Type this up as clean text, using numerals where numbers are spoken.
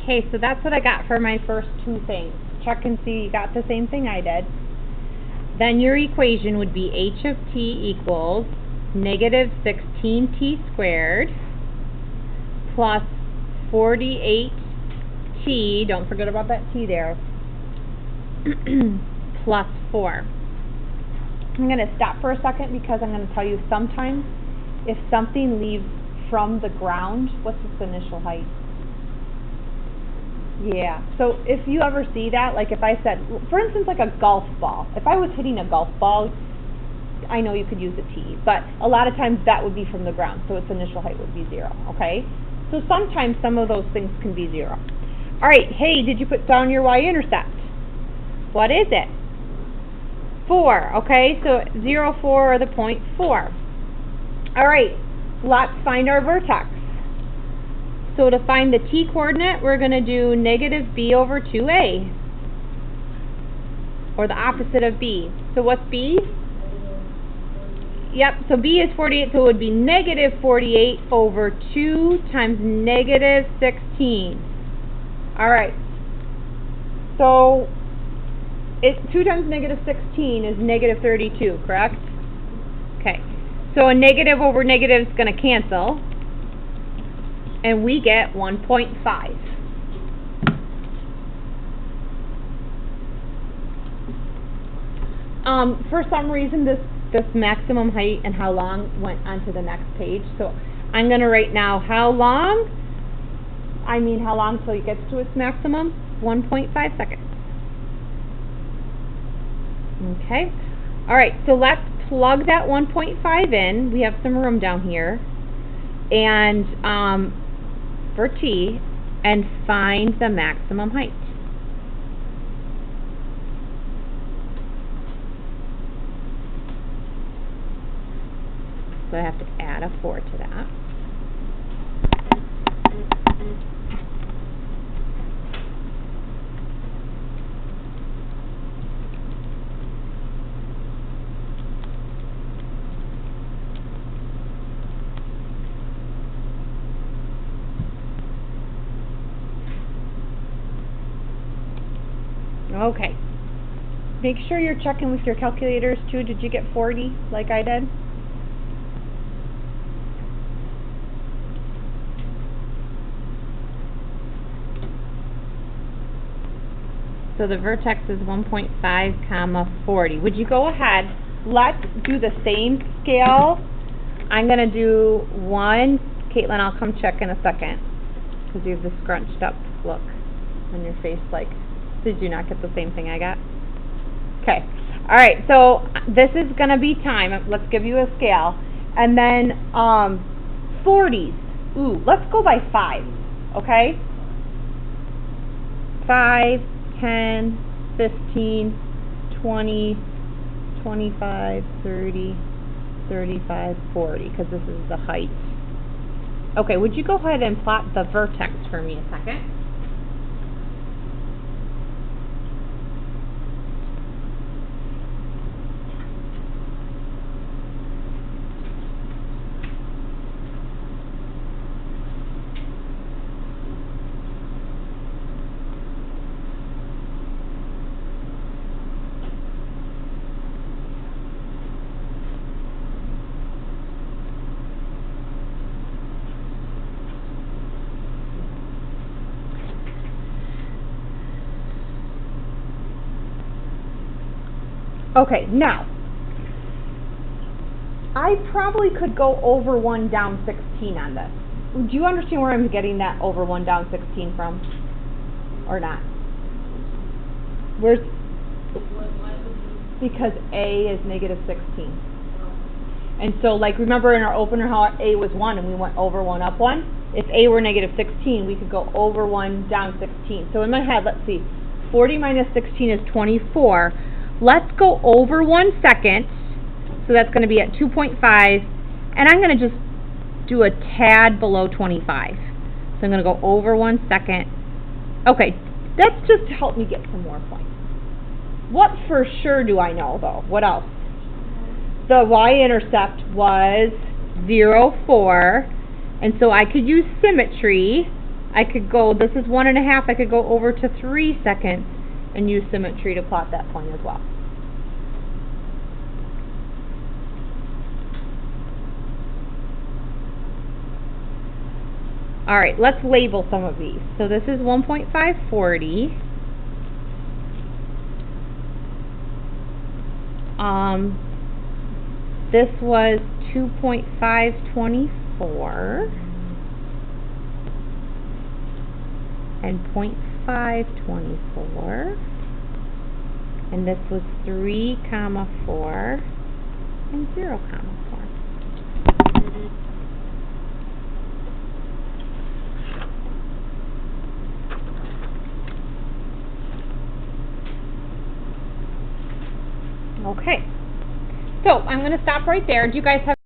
Okay, so that's what I got for my first two things. Check and see you got the same thing I did. Then your equation would be h of t equals negative 16t squared plus 48t, don't forget about that t there, plus 4. I'm going to stop for a second because I'm going to tell you sometimes if something leaves from the ground, what's its initial height? Yeah, so if you ever see that, like if I said, for instance, like a golf ball. If I was hitting a golf ball, I know you could use a tee, but a lot of times that would be from the ground, so its initial height would be 0, okay? So sometimes some of those things can be 0. All right, hey, did you put down your y-intercept? What is it? 4, okay? So 0, 4, or the point 4. All right, let's find our vertex. So to find the t-coordinate, we're going to do negative b over 2a, or the opposite of b. So what's b? Yep, so b is 48, so it would be negative 48 over 2 times negative 16. All right, so 2 times negative 16 is negative 32, correct? Okay, so a negative over negative is going to cancel, and we get 1.5. For some reason, this maximum height and how long went on to the next page, so I'm going to write now how long till it gets to its maximum? 1.5 seconds. Okay, all right, so let's plug that 1.5 in. We have some room down here, and for t, and find the maximum height. So I have to add a 4 to that. Okay. Make sure you're checking with your calculators too. Did you get 40 like I did? So the vertex is 1.5 comma 40. Would you go ahead, let's do the same scale. I'm going to do 1. Caitlin, I'll come check in a second because you have the scrunched up look on your face like, did you not get the same thing I got? Okay. All right, so this is going to be time. Let's give you a scale. And then 40s. Ooh, let's go by 5, okay? 5, 10, 15, 20, 25, 30, 35, 40, because this is the height. Okay, would you go ahead and plot the vertex for me a second? Okay, now, I probably could go over 1 down 16 on this. Do you understand where I'm getting that over 1 down 16 from? Or not? Because A is negative 16. And so, like, remember in our opener how A was 1 and we went over 1 up 1? If A were negative 16, we could go over 1 down 16. So in my head, let's see, 40 minus 16 is 24. Let's go over 1 second, so that's going to be at 2.5, and I'm going to just do a tad below 25. So I'm going to go over 1 second. Okay, that's just to help me get some more points. What for sure do I know, though? What else? The y-intercept was 0, 4, and so I could use symmetry I could go, this is 1.5, I could go over to 3 seconds and use symmetry to plot that point as well. Alright, let's label some of these. So this is 1.540. This was 2.524 and 0.524, and this was 3, 4 and 0, 4. Okay, so I'm going to stop right there. Do you guys have